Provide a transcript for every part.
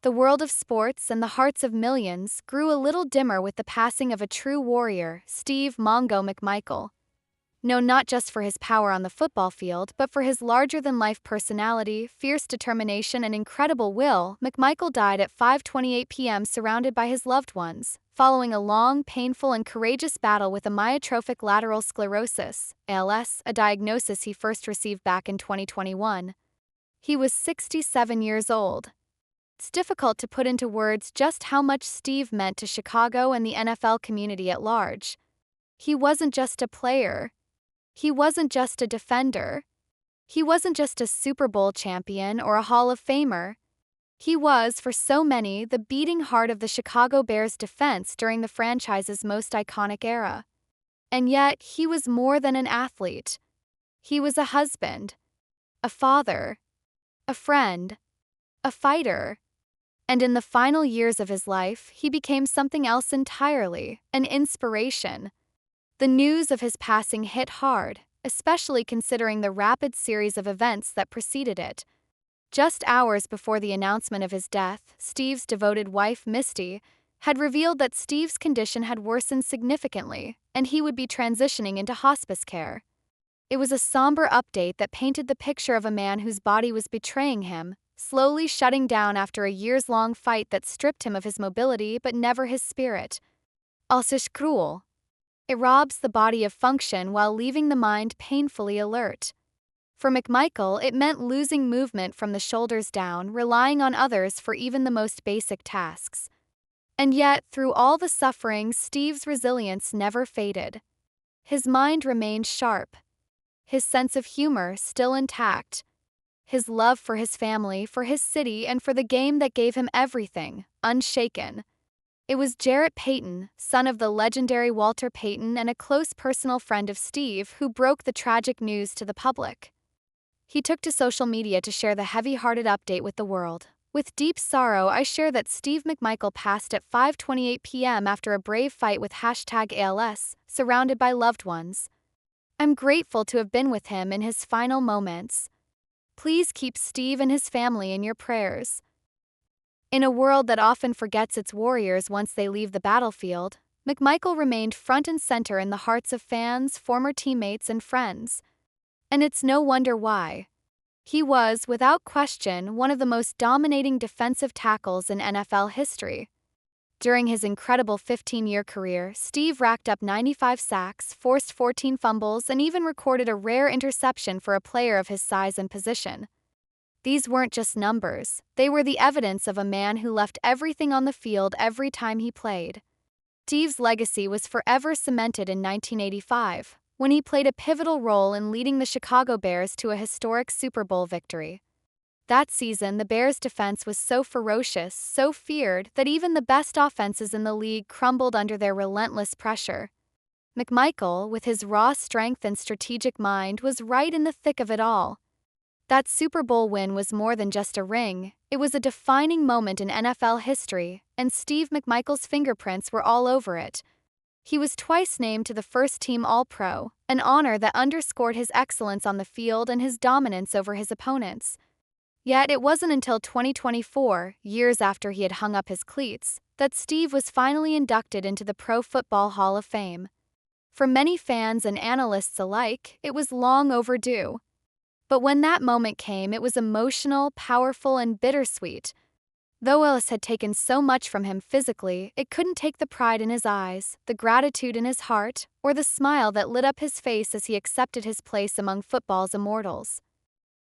The world of sports and the hearts of millions grew a little dimmer with the passing of a true warrior, Steve "Mongo" McMichael. Known not just for his power on the football field, but for his larger-than-life personality, fierce determination, and incredible will, McMichael died at 5:28 p.m. surrounded by his loved ones, following a long, painful, and courageous battle with amyotrophic lateral sclerosis, ALS, a diagnosis he first received back in 2021. He was 67 years old. It's difficult to put into words just how much Steve meant to Chicago and the NFL community at large. He wasn't just a player. He wasn't just a defender. He wasn't just a Super Bowl champion or a Hall of Famer. He was, for so many, the beating heart of the Chicago Bears' defense during the franchise's most iconic era. And yet, he was more than an athlete. He was a husband, a father, a friend, a fighter. And in the final years of his life, he became something else entirely, an inspiration. The news of his passing hit hard, especially considering the rapid series of events that preceded it. Just hours before the announcement of his death, Steve's devoted wife, Misty, had revealed that Steve's condition had worsened significantly, and he would be transitioning into hospice care. It was a somber update that painted the picture of a man whose body was betraying him, slowly shutting down after a years-long fight that stripped him of his mobility but never his spirit. Also cruel. It robs the body of function while leaving the mind painfully alert. For McMichael, it meant losing movement from the shoulders down, relying on others for even the most basic tasks. And yet, through all the suffering, Steve's resilience never faded. His mind remained sharp. His sense of humor still intact. His love for his family, for his city, and for the game that gave him everything, unshaken. It was Jarrett Payton, son of the legendary Walter Payton and a close personal friend of Steve, who broke the tragic news to the public. He took to social media to share the heavy-hearted update with the world. With deep sorrow, I share that Steve McMichael passed at 5:28 p.m. after a brave fight with #ALS, surrounded by loved ones. I'm grateful to have been with him in his final moments. Please keep Steve and his family in your prayers. In a world that often forgets its warriors once they leave the battlefield, McMichael remained front and center in the hearts of fans, former teammates, and friends. And it's no wonder why. He was, without question, one of the most dominating defensive tackles in NFL history. During his incredible 15-year career, Steve racked up 95 sacks, forced 14 fumbles, and even recorded a rare interception for a player of his size and position. These weren't just numbers, they were the evidence of a man who left everything on the field every time he played. Steve's legacy was forever cemented in 1985, when he played a pivotal role in leading the Chicago Bears to a historic Super Bowl victory. That season, the Bears' defense was so ferocious, so feared, that even the best offenses in the league crumbled under their relentless pressure. McMichael, with his raw strength and strategic mind, was right in the thick of it all. That Super Bowl win was more than just a ring, it was a defining moment in NFL history, and Steve McMichael's fingerprints were all over it. He was twice named to the first-team All-Pro, an honor that underscored his excellence on the field and his dominance over his opponents. Yet it wasn't until 2024, years after he had hung up his cleats, that Steve was finally inducted into the Pro Football Hall of Fame. For many fans and analysts alike, it was long overdue. But when that moment came, it was emotional, powerful, and bittersweet. Though Ellis had taken so much from him physically, it couldn't take the pride in his eyes, the gratitude in his heart, or the smile that lit up his face as he accepted his place among football's immortals.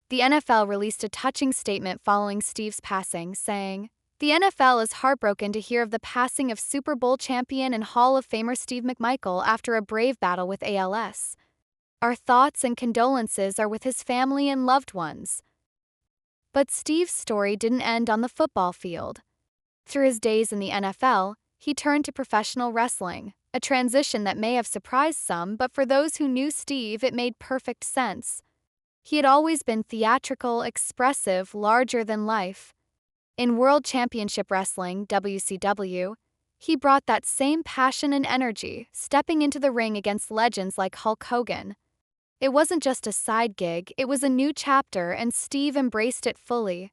The NFL released a touching statement following Steve's passing, saying, "The NFL is heartbroken to hear of the passing of Super Bowl champion and Hall of Famer Steve McMichael after a brave battle with ALS. Our thoughts and condolences are with his family and loved ones." But Steve's story didn't end on the football field. Through his days in the NFL, he turned to professional wrestling, a transition that may have surprised some, but for those who knew Steve, it made perfect sense. He had always been theatrical, expressive, larger than life. In World Championship Wrestling, WCW, he brought that same passion and energy, stepping into the ring against legends like Hulk Hogan. It wasn't just a side gig, it was a new chapter, and Steve embraced it fully.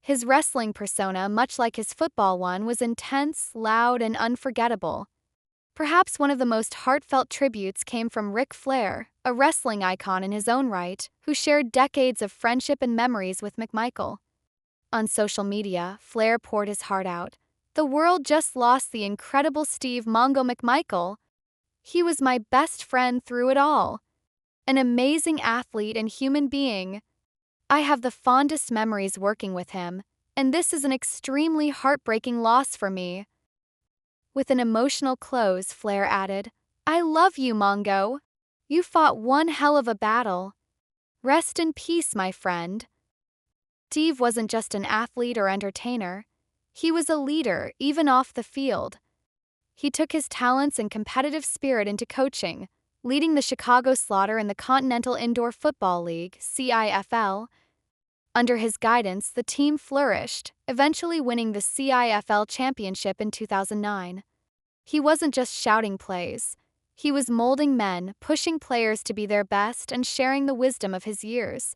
His wrestling persona, much like his football one, was intense, loud, and unforgettable. Perhaps one of the most heartfelt tributes came from Ric Flair, a wrestling icon in his own right, who shared decades of friendship and memories with McMichael. On social media, Flair poured his heart out. "The world just lost the incredible Steve Mongo McMichael. He was my best friend through it all. An amazing athlete and human being. I have the fondest memories working with him, and this is an extremely heartbreaking loss for me." With an emotional close, Flair added, "I love you, Mongo. You fought one hell of a battle. Rest in peace, my friend." Steve wasn't just an athlete or entertainer. He was a leader, even off the field. He took his talents and competitive spirit into coaching, leading the Chicago Slaughter in the Continental Indoor Football League, CIFL. Under his guidance, the team flourished, eventually winning the CIFL championship in 2009. He wasn't just shouting plays. He was molding men, pushing players to be their best, and sharing the wisdom of his years.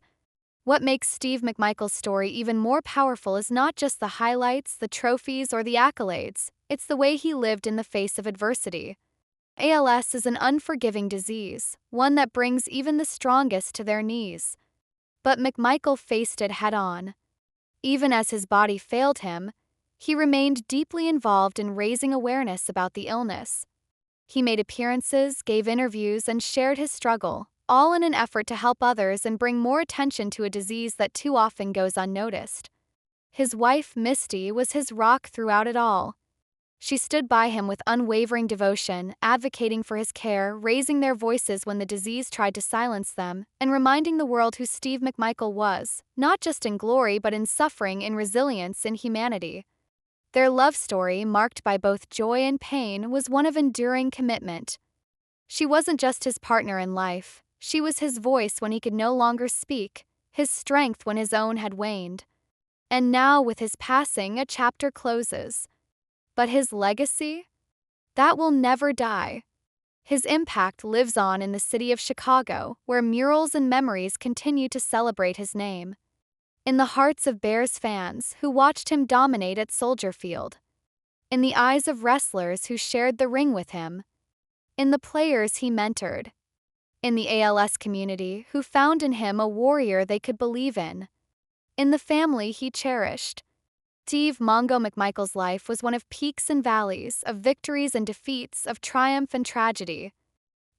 What makes Steve McMichael's story even more powerful is not just the highlights, the trophies, or the accolades. It's the way he lived in the face of adversity. ALS is an unforgiving disease, one that brings even the strongest to their knees. But McMichael faced it head-on. Even as his body failed him, he remained deeply involved in raising awareness about the illness. He made appearances, gave interviews, and shared his struggle, all in an effort to help others and bring more attention to a disease that too often goes unnoticed. His wife, Misty, was his rock throughout it all. She stood by him with unwavering devotion, advocating for his care, raising their voices when the disease tried to silence them, and reminding the world who Steve McMichael was, not just in glory but in suffering, in resilience, in humanity. Their love story, marked by both joy and pain, was one of enduring commitment. She wasn't just his partner in life, she was his voice when he could no longer speak, his strength when his own had waned. And now, with his passing, a chapter closes. But his legacy? That will never die. His impact lives on in the city of Chicago, where murals and memories continue to celebrate his name. In the hearts of Bears fans who watched him dominate at Soldier Field. In the eyes of wrestlers who shared the ring with him. In the players he mentored. In the ALS community who found in him a warrior they could believe in. In the family he cherished. Steve Mongo McMichael's life was one of peaks and valleys, of victories and defeats, of triumph and tragedy.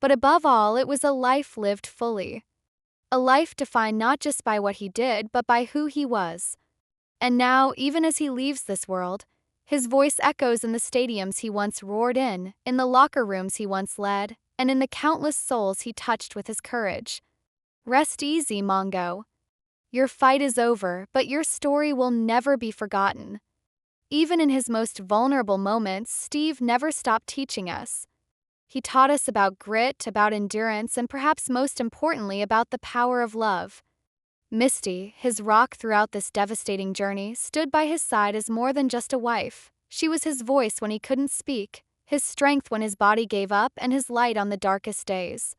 But above all, it was a life lived fully. A life defined not just by what he did, but by who he was. And now, even as he leaves this world, his voice echoes in the stadiums he once roared in the locker rooms he once led, and in the countless souls he touched with his courage. Rest easy, Mongo. Your fight is over, but your story will never be forgotten. Even in his most vulnerable moments, Steve never stopped teaching us. He taught us about grit, about endurance, and perhaps most importantly, about the power of love. Misty, his rock throughout this devastating journey, stood by his side as more than just a wife. She was his voice when he couldn't speak, his strength when his body gave up, and his light on the darkest days.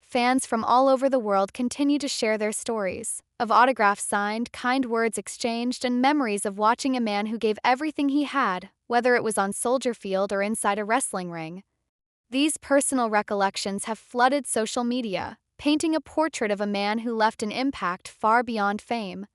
Fans from all over the world continue to share their stories, of autographs signed, kind words exchanged, and memories of watching a man who gave everything he had, whether it was on Soldier Field or inside a wrestling ring. These personal recollections have flooded social media, painting a portrait of a man who left an impact far beyond fame.